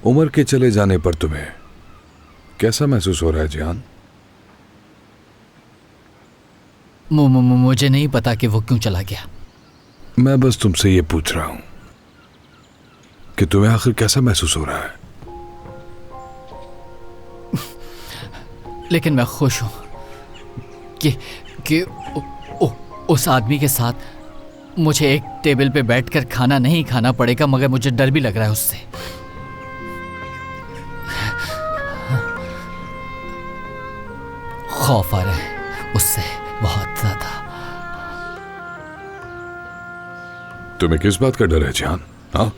उमर के चले जाने पर तुम्हें कैसा महसूस हो रहा है जिहान? मुझे नहीं पता कि वो क्यों चला गया। मैं बस तुमसे ये पूछ रहा हूं कि तुम्हें आखिर कैसा महसूस हो रहा है? लेकिन मैं खुश हूं कि उस आदमी के साथ मुझे एक टेबल पे बैठकर खाना नहीं खाना पड़ेगा, मगर मुझे डर भी लग रहा है उससे। खौफ आ रहा है उससे बहुत ज्यादा। तुम्हें किस बात का डर है जिहान? हाँ,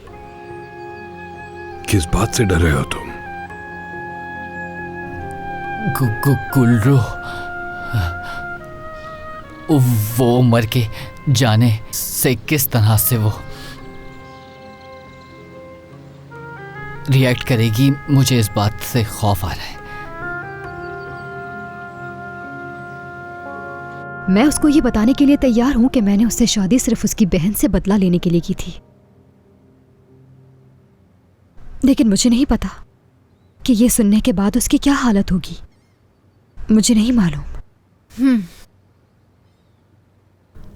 किस बात से डर रहे हो तुम? गुल्रू, वो मर के जाने से किस तरह से वो रिएक्ट करेगी, मुझे इस बात से खौफ आ रहा है। मैं उसको ये बताने के लिए तैयार हूं कि मैंने उससे शादी सिर्फ उसकी बहन से बदला लेने के लिए की थी, लेकिन मुझे नहीं पता कि ये सुनने के बाद उसकी क्या हालत होगी। मुझे नहीं मालूम।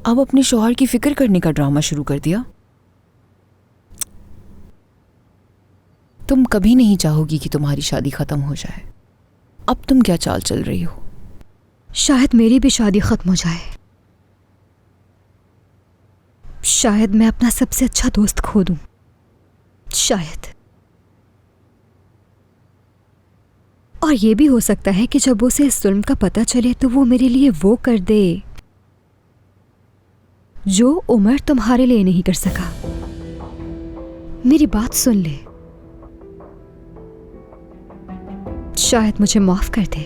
अब अपने शौहर की फिक्र करने का ड्रामा शुरू कर दिया। तुम कभी नहीं चाहोगी कि तुम्हारी शादी खत्म हो जाए। अब तुम क्या चाल चल रही हो? शायद मेरी भी शादी खत्म हो जाए। शायद मैं अपना सबसे अच्छा दोस्त खो दूं। शायद। और ये भी हो सकता है कि जब उसे इस जुल्म का पता चले तो वो मेरे लिए वो कर दे जो उमर तुम्हारे लिए नहीं कर सका। मेरी बात सुन ले। शायद मुझे माफ कर दे।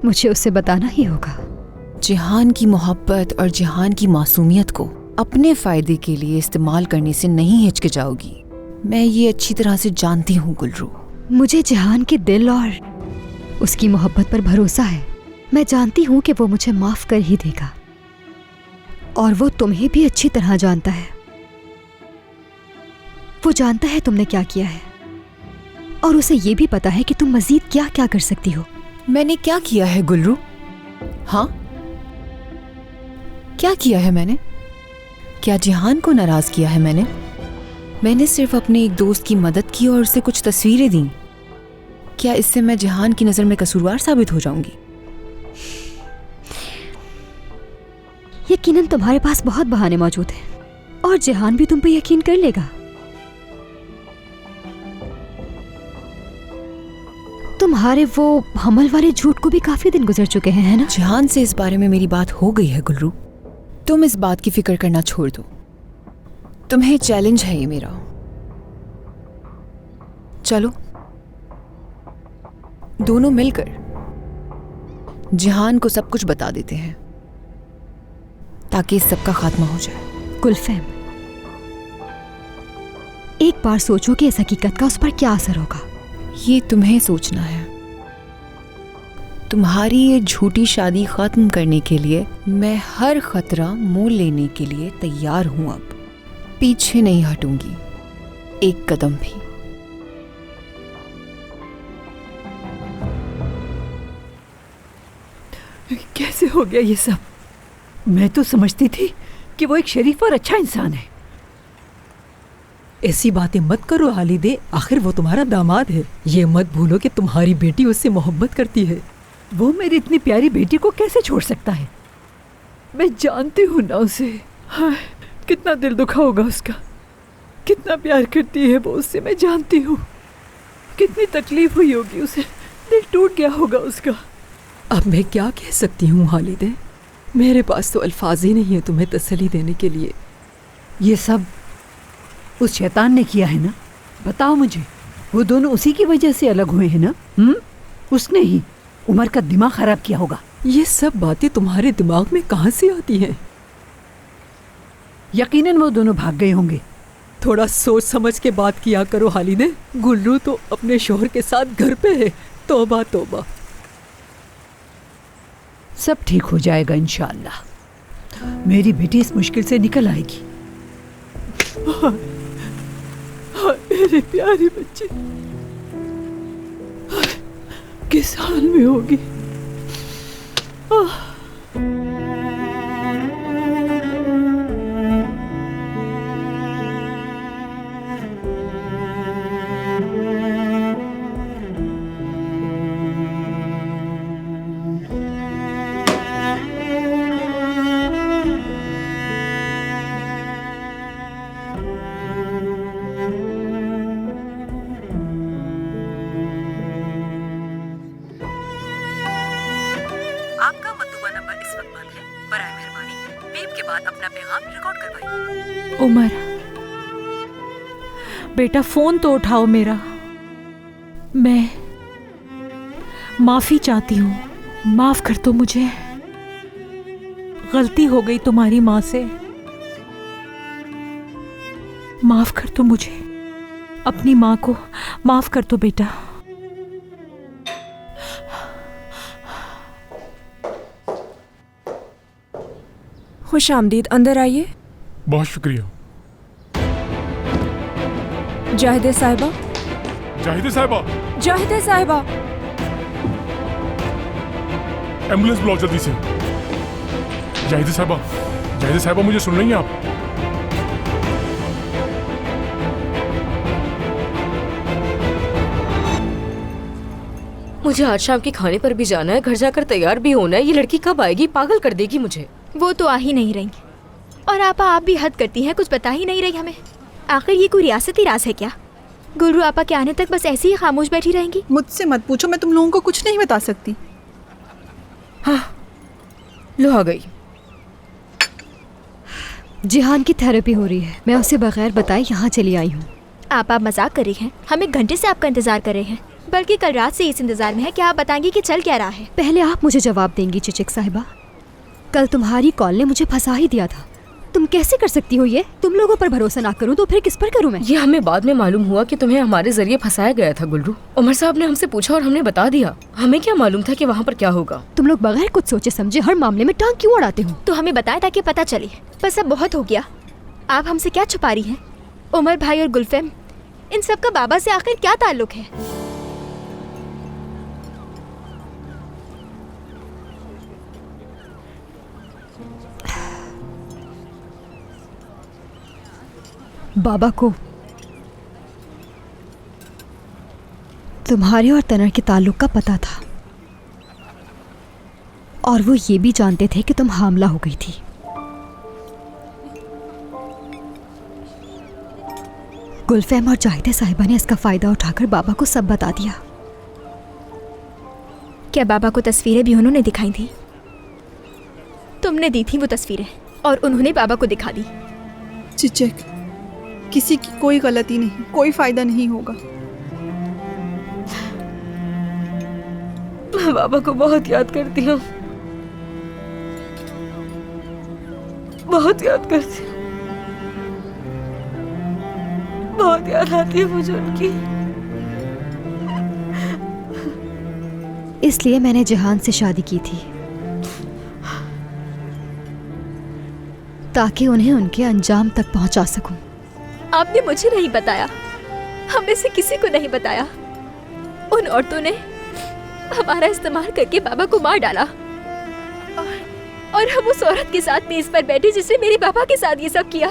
मुझे उसे बताना ही होगा। जिहान की मोहब्बत और जिहान की मासूमियत को अपने फायदे के लिए इस्तेमाल करने से नहीं हिचकिचाओगी। मैं ये अच्छी तरह से जानती हूँ गुलरू। मुझे जिहान के दिल और उसकी मोहब्बत पर भरोसा है। मैं जानती हूँ कि वो मुझे माफ कर ही देगा, और वो तुम्हें भी अच्छी तरह जानता है। वो जानता है तुमने क्या किया है, और उसे ये भी पता है कि तुम मजीद क्या क्या कर सकती हो। मैंने क्या किया है गुलरू? हाँ, क्या किया है मैंने? क्या जिहान को नाराज किया है मैंने सिर्फ अपने एक दोस्त की मदद की और उसे कुछ तस्वीरें दी। क्या इससे मैं जिहान की नजर में कसूरवार साबित हो जाऊंगी? यकीनन तुम्हारे पास बहुत बहाने मौजूद हैं, और जिहान भी तुम पे यकीन कर लेगा। तुम्हारे वो हमल वाले झूठ को भी काफी दिन गुजर चुके हैं, है ना? जिहान से इस बारे में मेरी बात हो गई है गुलरू। तुम इस बात की फिक्र करना छोड़ दो। तुम्हें चैलेंज है ये मेरा। चलो दोनों मिलकर जिहान को सब कुछ बता देते हैं ताकि इस सब का खात्मा हो जाए। गुलफैम, एक बार सोचो कि इस हकीकत का उस पर क्या असर होगा। ये तुम्हें सोचना है। तुम्हारी ये झूठी शादी खत्म करने के लिए मैं हर खतरा मोल लेने के लिए तैयार हूं। अब पीछे नहीं हटूंगी एक कदम भी। कैसे हो गया ये सब? मैं तो समझती थी कि वो एक शरीफ और अच्छा इंसान है। ऐसी बातें मत करो हालिदे, आखिर वो तुम्हारा दामाद है। ये मत भूलो कि तुम्हारी बेटी उससे मोहब्बत करती है। वो मेरी इतनी प्यारी बेटी को कैसे छोड़ सकता है? मैं जानती हूँ ना उसे। हाँ, कितना दिल दुखा होगा उसका। कितना प्यार करती है वो उससे, मैं जानती हूँ। कितनी तकलीफ हुई होगी उसे, दिल टूट गया होगा उसका। अब मैं क्या कह सकती हूँ हालिदे? मेरे पास तो अल्फाज ही नहीं है तुम्हें तसल्ली देने के लिए। ये सब उस शैतान ने किया है ना? बताओ मुझे, वो दोनों उसी की वजह से अलग हुए हैं ना? उसने ही उमर का दिमाग खराब किया होगा। ये सब बातें तुम्हारे दिमाग में कहाँ से आती हैं? यकीनन वो दोनों भाग गए होंगे। थोड़ा सोच समझ के बात किया करो हालिदे। गुल्लू तो अपने शौहर के साथ घर पे है। तौबा तौबा। सब ठीक हो जाएगा इंशाअल्लाह। मेरी बेटी इस मुश्किल से निकल आएगी। मेरे प्यारे बच्चे किस हाल में होगी। आपका मतलूबा नंबर इस वक्त बंद है। बराए मेहरबानी बीप के बाद अपना पैगाम रिकॉर्ड करवाइए। उमर, बेटा फोन तो उठाओ मेरा। मैं माफी चाहती हूँ, माफ कर दो मुझे। गलती हो गई तुम्हारी माँ से, माफ कर दो मुझे। अपनी माँ को माफ कर दो बेटा। खुश आमदीद, अंदर आइए। बहुत शुक्रिया। जाहिदे साहिबा, जाहिदे साहिबा, जाहिदे साहिबा। एम्बुलेंस बुलाओ जल्दी से। जाहिदे साहिबा, जाहिदे साहिबा, मुझे सुन रही हैं आप? मुझे आज शाम के खाने पर भी जाना है, घर जाकर तैयार भी होना है। ये लड़की कब आएगी? पागल कर देगी मुझे। वो तो आ ही नहीं रही। और आप भी हद करती हैं, कुछ बता ही नहीं रही हमें। आखिर ये कोई रियासती राज है क्या? गुलरू आपा के आने तक बस ऐसे ही खामोश बैठी रहेंगी? मुझसे मत पूछो, मैं तुम लोगों को कुछ नहीं बता सकती। हाँ, लो आ गई। जिहान की थेरेपी हो रही है, मैं उसे बगैर बताए यहाँ चली आई हूँ। आप मजाक कर रही हैं? हम 1 घंटे से आपका इंतजार कर रहे हैं, बल्कि कल रात से इस इंतजार में है कि आप बताएंगी कि चल क्या रहा है। पहले आप मुझे जवाब देंगी चिचिक साहिबा। कल तुम्हारी कॉल ने मुझे फंसा ही दिया था। तुम कैसे कर सकती हो ये? तुम लोगों पर भरोसा ना करूं तो फिर किस पर करूं मैं? ये हमें बाद में मालूम हुआ कि तुम्हें हमारे जरिए फंसाया गया था गुलरू। उमर साहब ने हमसे पूछा और हमने बता दिया। हमें क्या मालूम था कि वहाँ पर क्या होगा। तुम लोग बगैर कुछ सोचे समझे हर मामले में टांग क्यों अड़ाते हो? तो हमें बताया ताकि पता चले। बस अब बहुत हो गया। आप हमसे क्या छुपा रही हैं? उमर भाई और गुलफेम, इन सब का बाबा से आखिर क्या ताल्लुक है? बाबा को तुम्हारे और तनर के ताल्लुक का पता था, और वो ये भी जानते थे कि तुम हामला हो गई थी। गुलफैम और जाहिदे साहिबा ने इसका फायदा उठाकर बाबा को सब बता दिया। क्या बाबा को तस्वीरें भी उन्होंने दिखाई थी? तुमने दी थी वो तस्वीरें और उन्होंने बाबा को दिखा दी। चिचक, किसी की कोई गलती नहीं, कोई फायदा नहीं होगा। मैं बाबा को बहुत याद करती हूँ, बहुत याद करती हूँ, बहुत याद आती है मुझे उनकी। इसलिए मैंने जिहान से शादी की थी, ताकि उन्हें उनके अंजाम तक पहुंचा सकूं। आपने मुझे नहीं बताया, हम में से किसी को नहीं बताया। उन औरतों ने हमारा इस्तेमाल करके बाबा को मार डाला, और हम उस औरत के साथ मेज पर बैठे जिसने मेरे बाबा के साथ ये सब किया।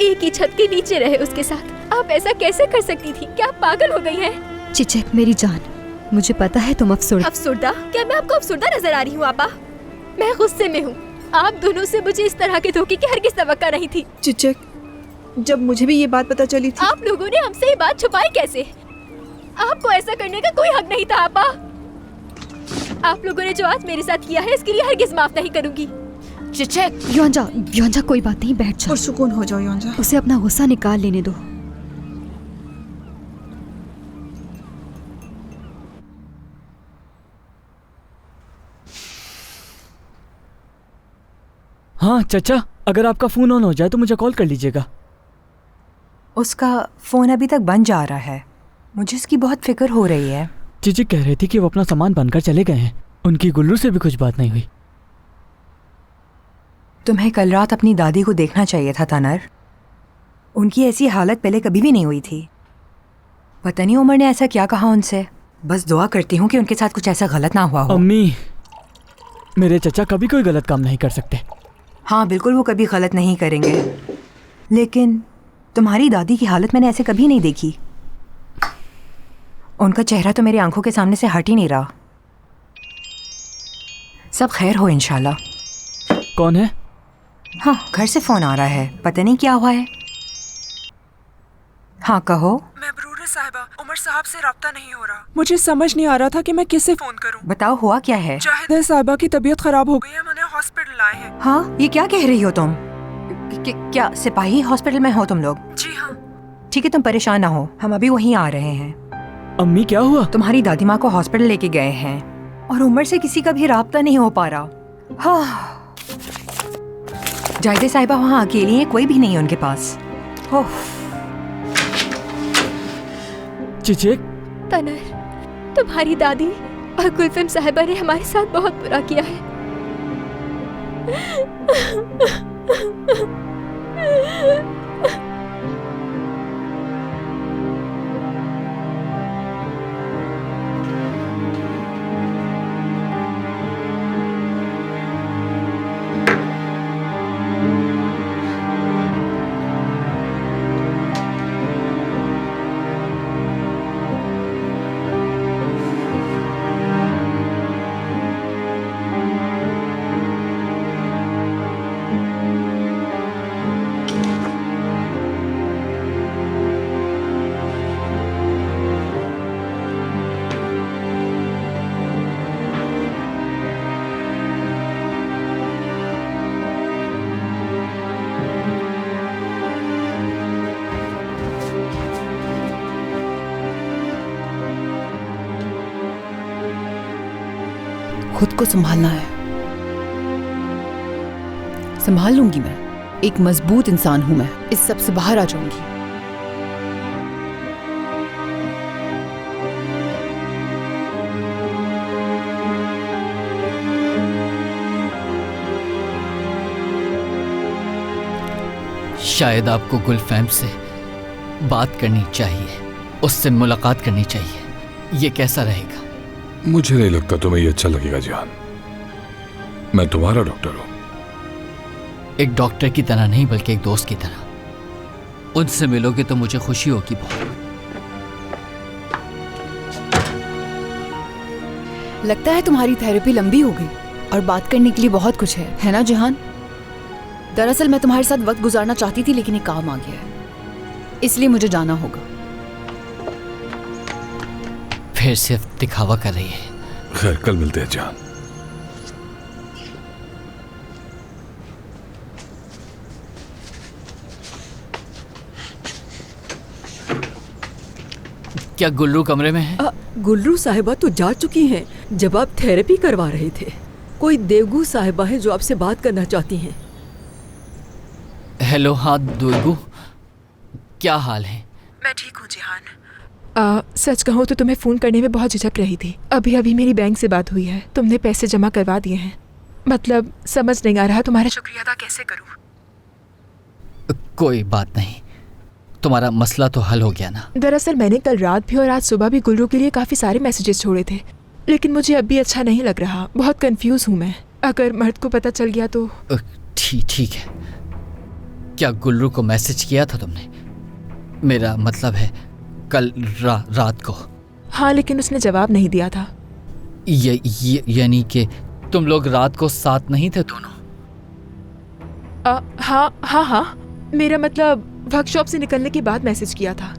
एक ही छत के नीचे रहे उसके साथ। आप ऐसा कैसे कर सकती थी? क्या आप पागल हो गई हैं? चिचक मेरी जान, मुझे पता है तुम अफसुर्दा। क्या मैं आपको अफसुर्दा नजर आ रही हूँ? आपा, मैं गुस्से में हूँ। आप दोनों से मुझे इस तरह के धोखे की हरगिज़ तवक्का नहीं थी। चिचक, जब मुझे भी ये बात पता चली थी। आप लोगों ने हमसे ये बात छुपाई कैसे? आपको ऐसा करने का कोई हक नहीं था आपा। आप लोगों ने जो आज मेरे साथ किया है इसके लिए हरगिज़ माफ नहीं करूंगी। चिचक। योंजा कोई बात नहीं, बैठ जा और सुकून हो जाओ योंजा। उसे अपना गुस्सा निकाल लेने दो। हाँ चाचा, अगर आपका फोन ऑन हो जाए तो मुझे कॉल कर लीजिएगा। उसका फोन अभी तक बंद जा रहा है, मुझे इसकी बहुत फिक्र हो रही है। चीची कह रही थी कि वो अपना सामान बनकर चले गए हैं, उनकी गुल्लू से भी कुछ बात नहीं हुई। तुम्हें कल रात अपनी दादी को देखना चाहिए था तनर। उनकी ऐसी हालत पहले कभी भी नहीं हुई थी। पता नहीं उमर ने ऐसा क्या कहा उनसे। बस दुआ करती हूँ कि उनके साथ कुछ ऐसा गलत ना हुआ हो। अम्मी, मेरे चचा कभी कोई गलत काम नहीं कर सकते। हाँ बिल्कुल, वो कभी गलत नहीं करेंगे, लेकिन तुम्हारी दादी की हालत मैंने ऐसे कभी नहीं देखी। उनका चेहरा तो मेरी आंखों के सामने से हट ही नहीं रहा। सब खैर हो इंशाल्लाह। कौन है? हाँ, घर से फोन आ रहा है, पता नहीं क्या हुआ है। हाँ कहो। महबरूर साहिबा, उमर साहब से राब्ता नहीं हो रहा। मुझे समझ नहीं आ रहा था कि मैं किससे फोन करूं। बताओ हुआ क्या है? जाहिद साहिबा की तबीयत खराब हो गई है, उन्हें हॉस्पिटल लाए हैं। हाँ, ये क्या कह रही हो तुम? क्या सिपाही हॉस्पिटल में हो तुम लोग? जी हाँ। ठीक है, तुम परेशान ना हो, हम अभी वहीं आ रहे हैं। अम्मी क्या हुआ? तुम्हारी दादी माँ को हॉस्पिटल लेके गए हैं और उमर से किसी का भी राब्ता नहीं हो पा रहा। हाँ, जाहिदा साहिबा वहाँ अकेली है, कोई भी नहीं है उनके पास। चिचिक, तनर, तुम्हारी दादी और गुलफिम साहिबा ने हमारे साथ बहुत बुरा किया है। खुद को संभालना है। संभाल लूंगी मैं, एक मजबूत इंसान हूं मैं, इस सब से बाहर आ जाऊंगी। शायद आपको गुलफैम से बात करनी चाहिए, उससे मुलाकात करनी चाहिए। ये कैसा रहेगा? मुझे नहीं लगता तुम्हें ये अच्छा लगेगा जिहान। मैं तुम्हारा डॉक्टर हूं। एक डॉक्टर की तरह नहीं, बल्कि एक दोस्त की तरह। उनसे मिलोगे तो मुझे खुशी होगी बहुत। लगता है तुम्हारी थेरेपी लंबी हो गई और बात करने के लिए बहुत कुछ है ना जिहान? दरअसल मैं तुम्हारे साथ वक्त गुजारना चाहती थी, लेकिन एक काम आ गया है, इसलिए मुझे जाना होगा। फिर सिर्फ दिखावा कर रही है। खैर, कल मिलते हैं जान। क्या गुल्लू कमरे में है? गुल्लू साहिबा तो जा चुकी हैं जब आप थेरेपी करवा रहे थे। कोई देवगू साहिबा है जो आपसे बात करना चाहती हैं। हेलो, हाँ दुर्गू, क्या हाल है? मैं ठीक हूँ जिहान। सच कहूँ तो तुम्हें फ़ोन करने में बहुत झिझक रही थी। अभी अभी मेरी बैंक से बात हुई है, तुमने पैसे जमा करवा दिए हैं। मतलब समझ नहीं आ रहा तुम्हारा शुक्रिया अदा कैसे करूँ। कोई बात नहीं, तुम्हारा मसला तो हल हो गया ना? दरअसल मैंने कल रात भी और आज सुबह भी गुल्लू के लिए काफ़ी सारे मैसेजेस छोड़े थे, लेकिन मुझे अब भी अच्छा नहीं लग रहा। बहुत कंफ्यूज हूँ मैं। अगर मर्द को पता चल गया तो? ठीक है। क्या गुल्लू को मैसेज किया था तुमने? मेरा मतलब है कल रात को। हाँ, लेकिन उसने जवाब नहीं दिया था। यानी कि तुम लोग रात को साथ नहीं थे दोनों? हाँ, मेरा मतलब वर्कशॉप से निकलने के बाद मैसेज किया था।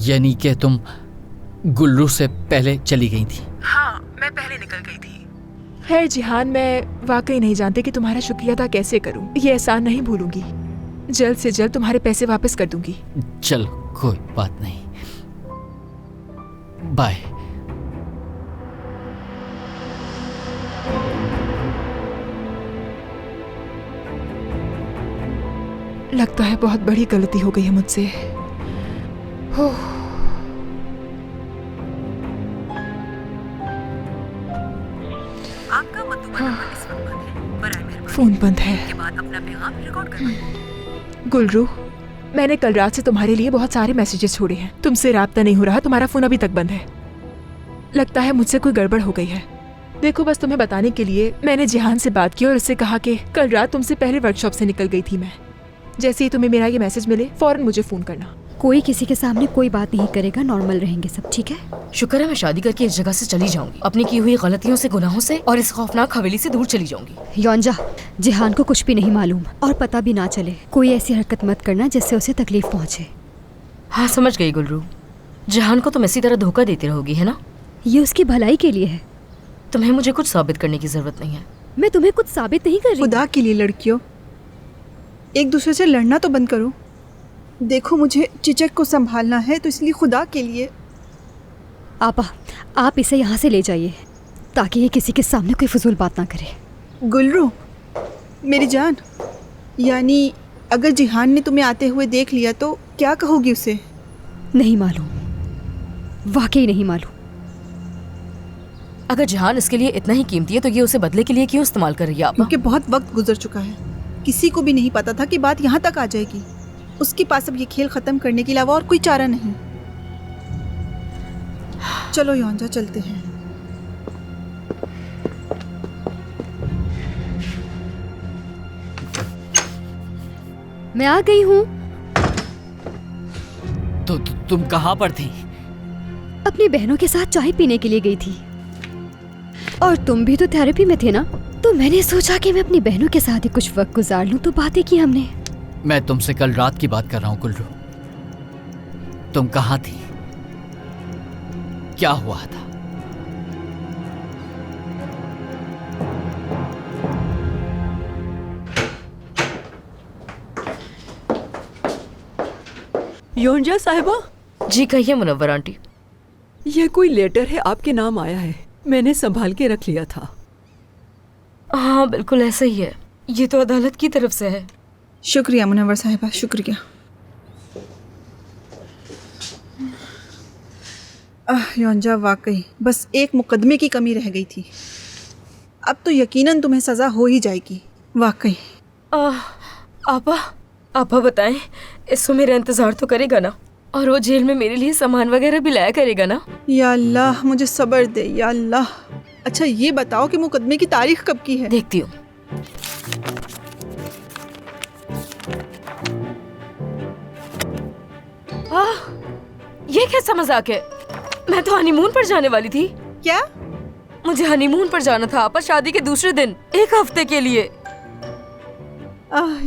यानी कि तुम गुल्लू से पहले चली गई थी? हाँ, मैं पहले निकल गई थी। खैर जिहान, मैं वाकई नहीं जानती कि तुम्हारा शुक्रिया अदा कैसे करूं। ये एहसान नहीं भूलूंगी। जल्द से जल्द तुम्हारे पैसे वापस कर दूंगी। चल, कोई बात नहीं, बाय। लगता है बहुत बड़ी गलती हो गई है मुझसे। आपका मतलूबा नंबर इस वक्त बंद है। बराए मेहरबानी फोन बंद है। के बाद अपना पैगाम रिकॉर्ड करवाइए। गुलरू, मैंने कल रात से तुम्हारे लिए बहुत सारे मैसेजेस छोड़े हैं। तुमसे राब्ता नहीं हो रहा, तुम्हारा फोन अभी तक बंद है। लगता है मुझसे कोई गड़बड़ हो गई है। देखो, बस तुम्हें बताने के लिए मैंने जिहान से बात की और उससे कहा कि कल रात तुमसे पहले वर्कशॉप से निकल गई थी मैं। जैसे ही तुम्हें मेरा ये मैसेज मिले फौरन मुझे फोन करना। कोई किसी के सामने कोई बात नहीं करेगा, नॉर्मल रहेंगे सब, ठीक है? शुक्र है मैं शादी करके इस जगह से चली जाऊंगी, अपनी की हुई गलतियों से, गुनाहों से और इस खौफनाक हवेली से दूर चली जाऊंगी। योंजा, जिहान को कुछ भी नहीं मालूम और पता भी ना चले। कोई ऐसी हरकत मत करना जिससे उसे तकलीफ पहुंचे। हाँ समझ गई गुलरू। जिहान को तुम इसी तरह धोखा देती रहोगी, है ना? ये उसकी भलाई के लिए है। तुम्हें मुझे कुछ साबित करने की जरूरत नहीं है। मैं तुम्हें कुछ साबित नहीं कर रही। खुदा के लिए लड़कियों, एक दूसरे से लड़ना तो बंद करो। देखो, मुझे चिचक को संभालना है, तो इसलिए खुदा के लिए। आपा, आप इसे यहाँ से ले जाइए ताकि ये किसी के सामने कोई फजूल बात ना करे। गुलरू मेरी जान, यानी अगर जिहान ने तुम्हें आते हुए देख लिया तो क्या कहोगी उसे? नहीं मालूम, वाकई नहीं मालूम। अगर जिहान इसके लिए इतना ही कीमती है तो ये उसे बदले के लिए क्यों इस्तेमाल कर रही है? क्योंकि बहुत वक्त गुजर चुका है। किसी को भी नहीं पता था कि बात यहाँ तक आ जाएगी। उसके पास अब ये खेल खत्म करने के अलावा और कोई चारा नहीं। चलो योंजा, चलते हैं। मैं आ गई हूँ। तो तुम कहाँ पर थी? अपनी बहनों के साथ चाय पीने के लिए गई थी। और तुम भी तो थेरेपी में थे ना, तो मैंने सोचा कि मैं अपनी बहनों के साथ ही कुछ वक्त गुजार लूं, तो बातें की हमने। मैं तुमसे कल रात की बात कर रहा हूँ गुलरू। तुम कहाँ थी? क्या हुआ था? योंजा साहिबा। जी कहिए मुनव्वर आंटी। यह कोई लेटर है, आपके नाम आया है। मैंने संभाल के रख लिया था। हाँ बिल्कुल ऐसा ही है। ये तो अदालत की तरफ से है। शुक्रिया मुनव्वर साहिबा, शुक्रिया। योंजा, वाकई बस एक मुकदमे की कमी रह गई थी। अब तो यकीनन तुम्हें सजा हो ही जाएगी। वाकई। आपा बताएं, इसको मेरा इंतजार तो करेगा ना? और वो जेल में मेरे लिए सामान वगैरह भी लाया करेगा ना? या अल्लाह, मुझे सब्र दे या अल्लाह। अच्छा ये बताओ कि मुकदमे की तारीख कब की है? देखती हूँ। ये कैसा मजाक है? मैं तो हनीमून पर जाने वाली थी। क्या? मुझे हनीमून पर जाना था आपा, शादी के दूसरे दिन, एक हफ्ते के लिए।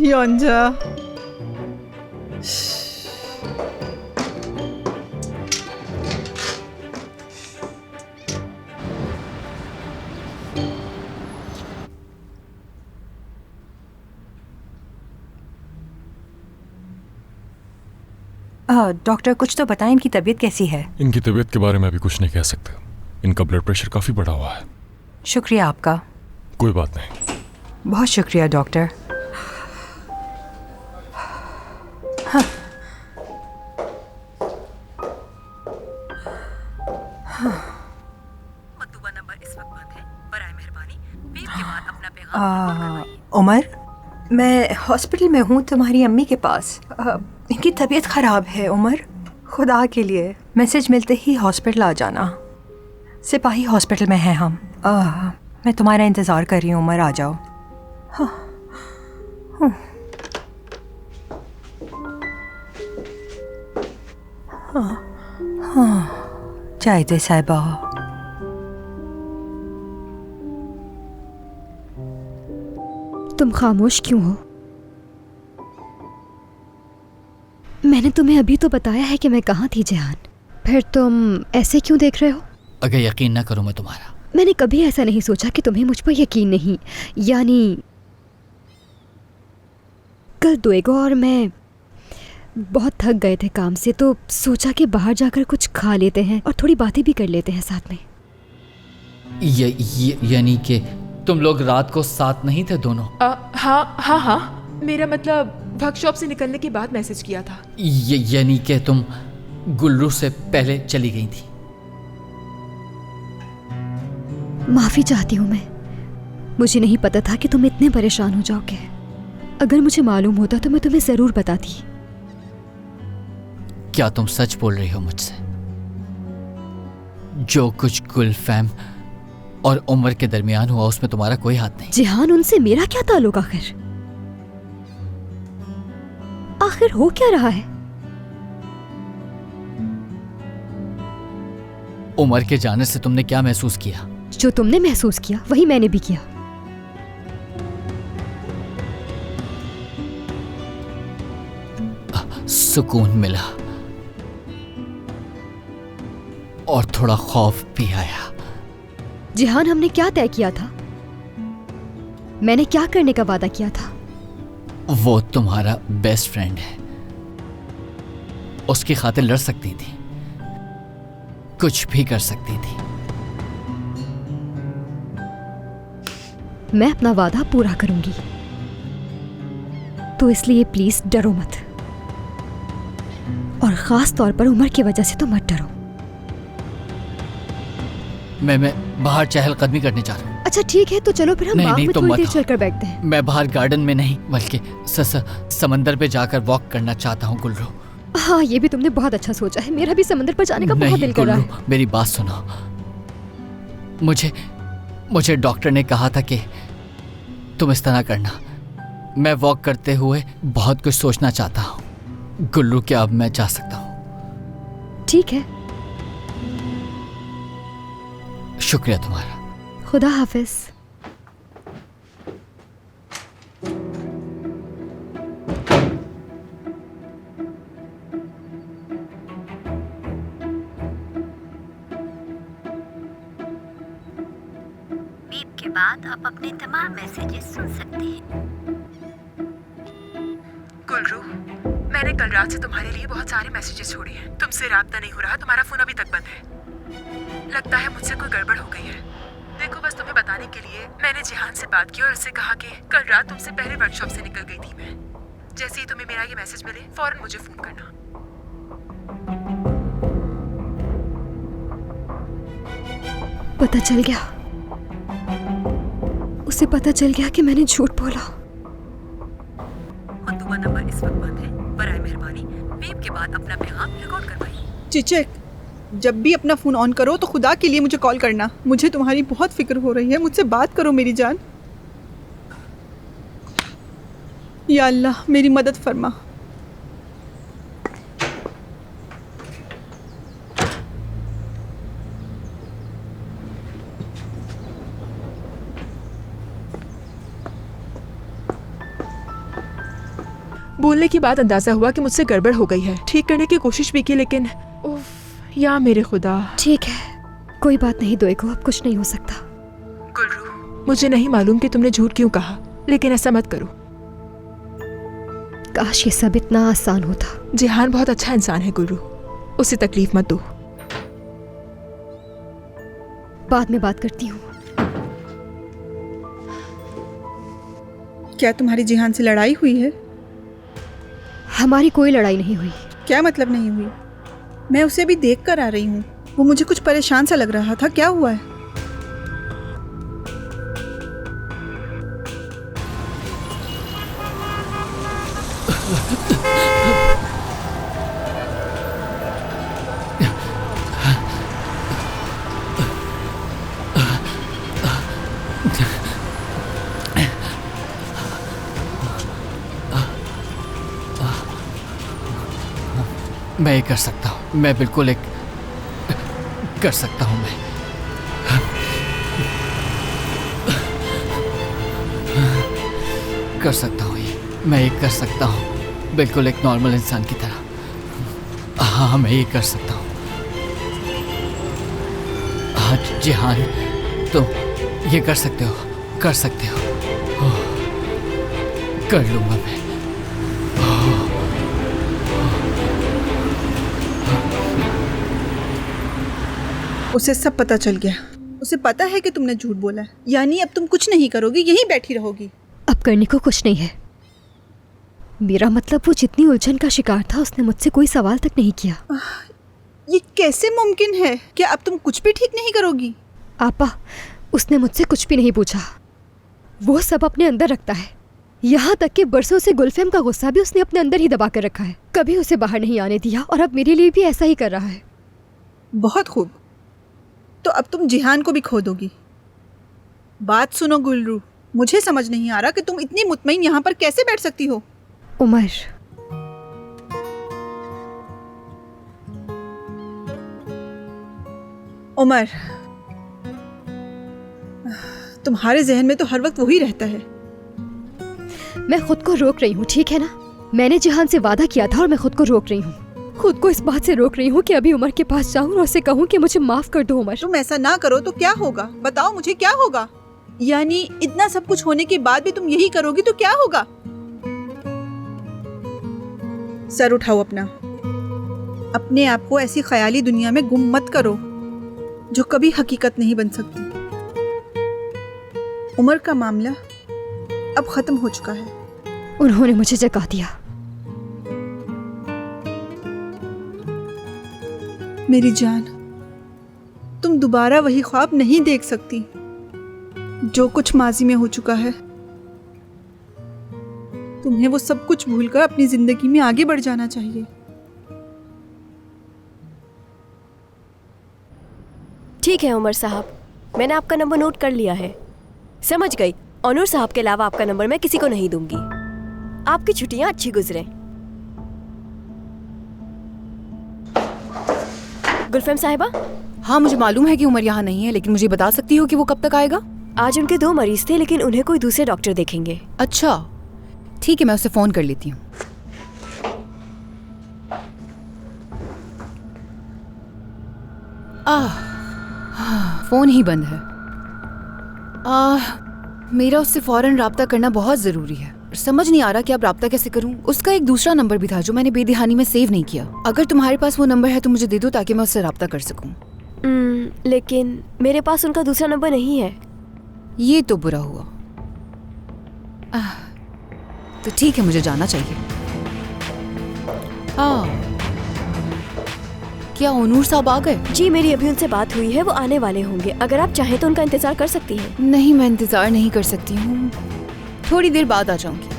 योंजा, डॉक्टर कुछ तो बताएं, इनकी तबीयत कैसी है? इनकी तबीयत के बारे में अभी कुछ नहीं कह सकते। इनका ब्लड प्रेशर काफ़ी बढ़ा हुआ है। शुक्रिया आपका। कोई बात नहीं। बहुत शुक्रिया डॉक्टर। हाँ। मतुबा नंबर इस वक्त बंद है। बराए मेहरबानी बीप के बाद अपना पैगाम। उमर, मैं हॉस्पिटल में हूँ तुम्हारी अम्मी के पास। इनकी तबीयत ख़राब है उमर, खुदा के लिए मैसेज मिलते ही हॉस्पिटल आ जाना। सिपाही हॉस्पिटल में हैं हम। मैं तुम्हारा इंतज़ार कर रही हूँ उमर, आ जाओ। हाँ। हाँ। जायदे साहिबा, तुम खामोश क्यों हो? मैंने तुम्हें अभी तो बताया है कि मैं कहाँ थी जिहान, फिर तुम ऐसे क्यों देख रहे हो? अगर यकीन ना करूं मैं तुम्हारा। मैंने कभी ऐसा नहीं सोचा कि तुम्हें मुझ पर यकीन नहीं। यानी कल दुएगो और मैं बहुत थक गए थे काम से, तो सोचा कि बाहर जाकर कुछ खा लेते हैं और थोड़ी बातें भी कर लेते हैं साथ में। यानी कि तुम लोग रात को साथ नहीं थे दोनों? हाँ, मेरा मतलब वर्कशॉप से निकलने के बाद मैसेज किया था। यानी कि तुम गुल्लू से पहले चली गई थी? माफी चाहती हूँ मैं, मुझे नहीं पता था कि तुम इतने परेशान हो जाओगे। अगर मुझे मालूम होता तो मैं तुम्हें जरूर बताती। क्या तुम सच बोल रही हो मुझसे? जो कुछ गुलफैम और उमर के दरमियान हुआ उसमें तुम्हारा कोई हाथ नहीं? जिहान, उनसे मेरा क्या ताल्लुक आखिर? आखिर हो क्या रहा है? उमर के जाने से तुमने क्या महसूस किया? जो तुमने महसूस किया वही मैंने भी किया। सुकून मिला और थोड़ा खौफ भी आया। जिहान, हमने क्या तय किया था? मैंने क्या करने का वादा किया था? वो तुम्हारा बेस्ट फ्रेंड है, उसकी खातिर लड़ सकती थी, कुछ भी कर सकती थी। मैं अपना वादा पूरा करूंगी, तो इसलिए प्लीज डरो मत, और खास तौर पर उमर की वजह से तो मत डरो। मैं बाहर चहलकदमी करने जा रहा हूँ। अच्छा ठीक है, तो चलो फिर हम बाग में थोड़ी देर चलकर बैठते हैं। मैं बाहर गार्डन में नहीं बल्कि समंदर पे जाकर वॉक करना चाहता हूँ गुल्रू। हाँ, ये भी तुमने बहुत अच्छा सोचा है। मेरा भी समंदर पर जाने का बहुत दिल कर रहा है। मेरी बात सुनो, मुझे डॉक्टर ने कहा था कि तुम इस तरह करना। मैं वॉक करते हुए बहुत कुछ सोचना चाहता हूँ गुल्रू। क्या अब मैं जा सकता हूँ? ठीक है, शुक्रिया तुम्हारा। खुदा हाफिज। बीप के बाद आप अपने तमाम मैसेजेस सुन सकते हैं। गुलरू, मैंने कल रात से तुम्हारे लिए बहुत सारे मैसेजेस छोड़े हैं। तुमसे राब्ता नहीं हो रहा, तुम्हारा फोन अभी तक बंद है। लगता है मुझसे कोई गड़बड़ हो गई है। देखो, बस तुम्हें बताने के लिए मैंने जिहान से बात की और उससे कहा कि कल रात तुमसे पहले वर्कशॉप से निकल गई थी मैं। जैसे ही तुम्हें मेरा ये मैसेज मिले फौरन मुझे फोन करना। पता चल गया, उसे पता चल गया कि मैंने झूठ बोला। मतुबा नंबर इस वक्त बंद है, बराए मेहरबानी बीप के बाद अपना पैगाम रिकॉर्ड करवाइए। चिचक, जब भी अपना फ़ोन ऑन करो तो खुदा के लिए मुझे कॉल करना। मुझे तुम्हारी बहुत फिक्र हो रही है, मुझसे बात करो मेरी जान। या अल्लाह, मेरी मदद फरमा। बोलने के बाद अंदाजा हुआ कि मुझसे गड़बड़ हो गई है। ठीक करने की कोशिश भी की, लेकिन उफ, या मेरे खुदा। ठीक है, कोई बात नहीं दोएको, अब कुछ नहीं हो सकता। गुलरू, मुझे नहीं मालूम कि तुमने झूठ क्यों कहा, लेकिन ऐसा मत करो। काश ये सब इतना आसान होता। जिहान बहुत अच्छा इंसान है गुलरू, उसे तकलीफ मत दो। बाद में बात करती हूँ। क्या तुम्हारी जिहान से लड़ाई हुई है? हमारी कोई लड़ाई नहीं हुई। क्या मतलब नहीं हुई? मैं उसे अभी देख कर आ रही हूँ, वो मुझे कुछ परेशान सा लग रहा था। क्या हुआ है? मैं ये कर सकता हूँ, मैं बिल्कुल एक कर सकता हूँ। मैं कर सकता हूँ, मैं ये कर सकता हूँ बिल्कुल एक नॉर्मल इंसान की तरह। हाँ, मैं ये कर सकता हूँ। हाँ जिहान, तुम ये कर सकते हो, कर सकते हो। कर लूँगा मैं। उसे सब पता चल गया। उसे पता है कि तुमने झूठ बोला है। यानी अब तुम कुछ नहीं करोगी, यहीं बैठी रहोगी। अब करने को कुछ नहीं है। मेरा मतलब, वो जितनी उलझन का शिकार था उसने मुझसे कोई सवाल तक नहीं किया। ये कैसे मुमकिन है? क्या अब तुम कुछ भी ठीक नहीं करोगी? आपा, उसने मुझसे कुछ भी नहीं पूछा। वो सब अपने अंदर रखता है। यहाँ तक कि बरसों से गुलफेम का गुस्सा भी उसने अपने अंदर ही दबा कर रखा है, कभी उसे बाहर नहीं आने दिया और अब मेरे लिए भी ऐसा ही कर रहा है। बहुत खूब, तो अब तुम जिहान को भी खो दोगी। बात सुनो गुलरू, मुझे समझ नहीं आ रहा कि तुम इतनी मुतमईन यहाँ पर कैसे बैठ सकती हो। उमर, उमर, तुम्हारे जहन में तो हर वक्त वही रहता है। मैं खुद को रोक रही हूँ, ठीक है ना? मैंने जिहान से वादा किया था और मैं खुद को रोक रही हूँ। खुद को इस बात से रोक रही हूँ कि अभी उमर के पास जाऊँ और उससे कहूँ कि मुझे माफ कर दो। उमर, तुम ऐसा ना करो तो क्या होगा? बताओ मुझे क्या होगा? यानी इतना सब कुछ होने के बाद भी तुम यही करोगी तो क्या होगा? सर उठाओ अपना। अपने आप को ऐसी ख्याली दुनिया में गुम मत करो जो कभी हकीकत नहीं बन सकती। उमर का मामला अब खत्म हो चुका है। उन्होंने मुझे जगा दिया। मेरी जान, तुम दोबारा वही ख्वाब नहीं देख सकती जो कुछ माजी में हो चुका है। तुम्हें वो सब कुछ भूलकर अपनी जिंदगी में आगे बढ़ जाना चाहिए। ठीक है उमर साहब, मैंने आपका नंबर नोट कर लिया है। समझ गई, ऑनर साहब के अलावा आपका नंबर मैं किसी को नहीं दूंगी। आपकी छुट्टियां अच्छी गुजरे। गुलफेम साहिबा। हाँ, मुझे मालूम है कि उमर यहाँ नहीं है, लेकिन मुझे बता सकती हो कि वो कब तक आएगा? आज उनके 2 मरीज थे, लेकिन उन्हें कोई दूसरे डॉक्टर देखेंगे। अच्छा ठीक है, मैं उसे फोन कर लेती हूँ। फोन ही बंद है। मेरा उससे फौरन राब्ता करना बहुत जरूरी है। समझ नहीं आ रहा कि अब राब्ता कैसे करूं। उसका एक दूसरा नंबर भी था जो मैंने बेदिहानी में सेव नहीं किया। अगर तुम्हारे पास वो नंबर है तो मुझे दे दो ताकि मैं उससे राब्ता कर सकूं। लेकिन मेरे पास उनका दूसरा नंबर नहीं है। ये तो बुरा हुआ। तो ठीक है, मुझे जाना चाहिए। क्या ओनूर साहब आ गए? जी, मेरी अभी उनसे बात हुई है, वो आने वाले होंगे। अगर आप चाहें तो उनका इंतजार कर सकती हैं। नहीं, मैं इंतजार नहीं कर सकती हूँ, थोड़ी देर बाद आ जाऊंगी।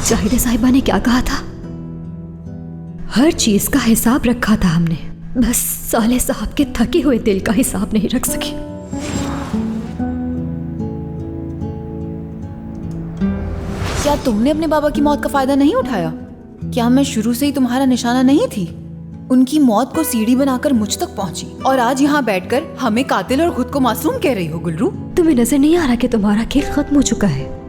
जाहिदा साहिबा ने क्या कहा था? हर चीज का हिसाब रखा था हमने, बस साले साहब के थके हुए दिल का हिसाब नहीं रख सके। क्या तुमने अपने बाबा की मौत का फायदा नहीं उठाया? क्या मैं शुरू से ही तुम्हारा निशाना नहीं थी? उनकी मौत को सीढ़ी बनाकर मुझ तक पहुंची और आज यहाँ बैठकर हमें कातिल और खुद को मासूम कह रही हो। गुलरू, तुम्हें नजर नहीं आ रहा कि तुम्हारा खेल खत्म हो चुका है?